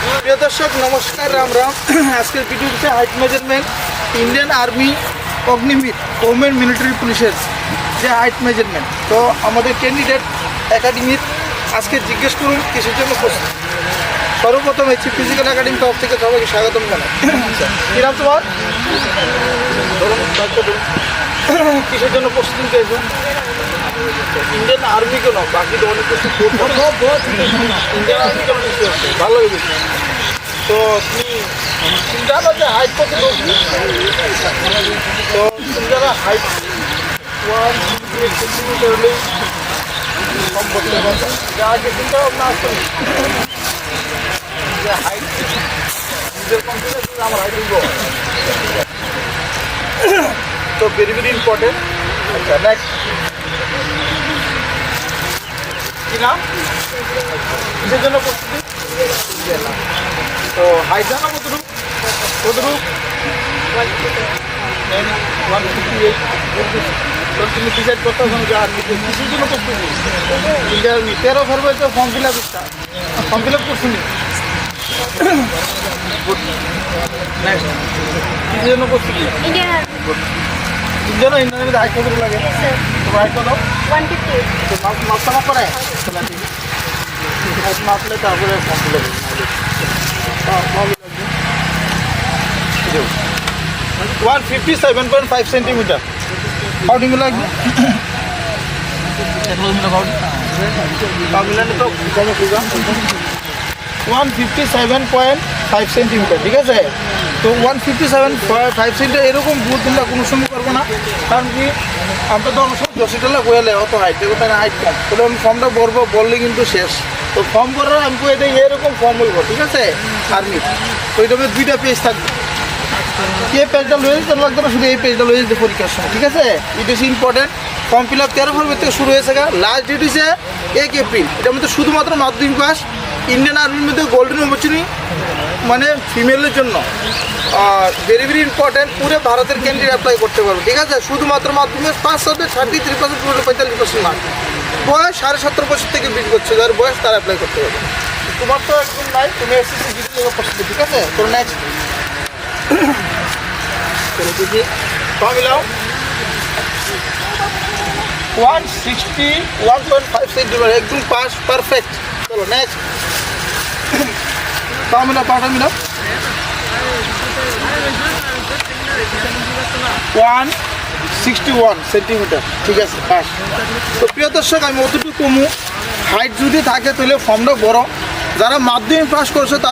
প্রিয় দর্শক নমস্কার, রাম। আজকের ভিডিও হচ্ছে হাইট মেজারমেন্ট ইন্ডিয়ান আর্মি অগ্নিমির গভর্নমেন্ট মিলিটারি পুলিশের যে হাইট মেজারমেন্ট। তো আমাদের ক্যান্ডিডেট একাডেমির আজকে জিজ্ঞেস করুন কিসের জন্য প্রস্তুত। সর্বপ্রথম হচ্ছে ফিজিক্যাল একাডেমি তরফ থেকে সবাইকে স্বাগতম জানাই। কিরাম তোমার কিসের জন্য প্রস্তুতি পেয়েছো? ইন্ডিয়ান আর্মি কেন, বাকি তো অনেক কিছু ইন্ডিয়ান আর্মি কেন ভালো হয়ে গেছে। তো তুমি জানো যে হাইট কত? তো তুমি জানো হাইট 1 সেন্টিমিটার হলেই কম করতে পারবে। যা আগে চিন্তা ভাবনা আসতো যে হাইট নিজের কনফিডেন্স আমার হাইট হইব। তো ভেরি ভেরি ইম্পর্টেন্ট। আচ্ছা নেক্সট কি নাম, কিসের জন্য প্রস্তুতি? তো হাইট জানো কতটুকু? 158। তুমি ডিসাইড করতে হবে যে আর কিসের জন্য প্রস্তুতি? 13 ফেব্রুয়ারিতে ফর্ম ফিল আপ করছি। নেক্সট কিসের জন্য প্রস্তুতি? ইন্ডিয়ান ইন্ডিয়ানের হাইট কত লাগে? তোমার হাইট কত? 150। তো মাপটা করে মাপলে তারপরে ফর্ম ফিল আপ 157.5 সেন্টিমিটার। হাউডিং লাগবে মিলানে তো 157.5 সেন্টিমিটার, ঠিক আছে? তো 157.5 সেন্টিমিটার এরকম ভুল তোমরা কোনো সময় করবো না। কারণ কি আমরা তো অনেক সময় 10 বয়ালে অত হাইট তাই হাইট কম, তাহলে আমি ফর্মটা বললে কিন্তু শেষ। তো ফর্ম করার আমি কয়ে দিই এরকম ফর্ম বলবো, ঠিক আছে? আর্মি তো এটা 2টা পেজ থাকবে। এই পেজটা লয়ে যেতে লাগবে না, শুধু এই পেজটা লয়ে যেতে পরীক্ষার সময়, ঠিক আছে? It is important. Form fill up 13 ফেব্রুয়ারি থেকে শুরু হয়েছে। লাস্ট ডেট হচ্ছে 1 এপ্রিল। এটার মধ্যে শুধুমাত্র মাধ্যমিক পাস। ইন্ডিয়ান আর্মির মধ্যে গোল্ডেন অপরচুনিটি মানে ফিমেলের জন্য ভেরি ভেরি ইম্পর্টেন্ট। পুরো ভারতের ক্যান্ডিডেট অ্যাপ্লাই করতে পারবে, ঠিক আছে? শুধুমাত্র মাধ্যমিক পাস হবে 33%, পুরো 45% মার্ক। বয়স 17.5 বছর থেকে 20 বছর যার বয়স তারা অ্যাপ্লাই করতে পারবে। তোমার তো একদম নাই, তুমি এসএসসি জিডি লেগে প্রস্তুতি, ঠিক আছে? তো নেক্সট চলো দেখি ফর্ম মিলাও। 161.5 সেন্টিমিটার একদম পাস, পারফেক্ট। চলো নেক্সট ফর্ম মিলাও, পাটা মিলাও। 161 সেন্টিমিটার, ঠিক আছে, পাস। তো প্রিয় দর্শক আমি অতটুকু কমু। হাইট যদি থাকে তাহলে ফর্মটা বড়। যারা মাধ্যমিক পাস করছে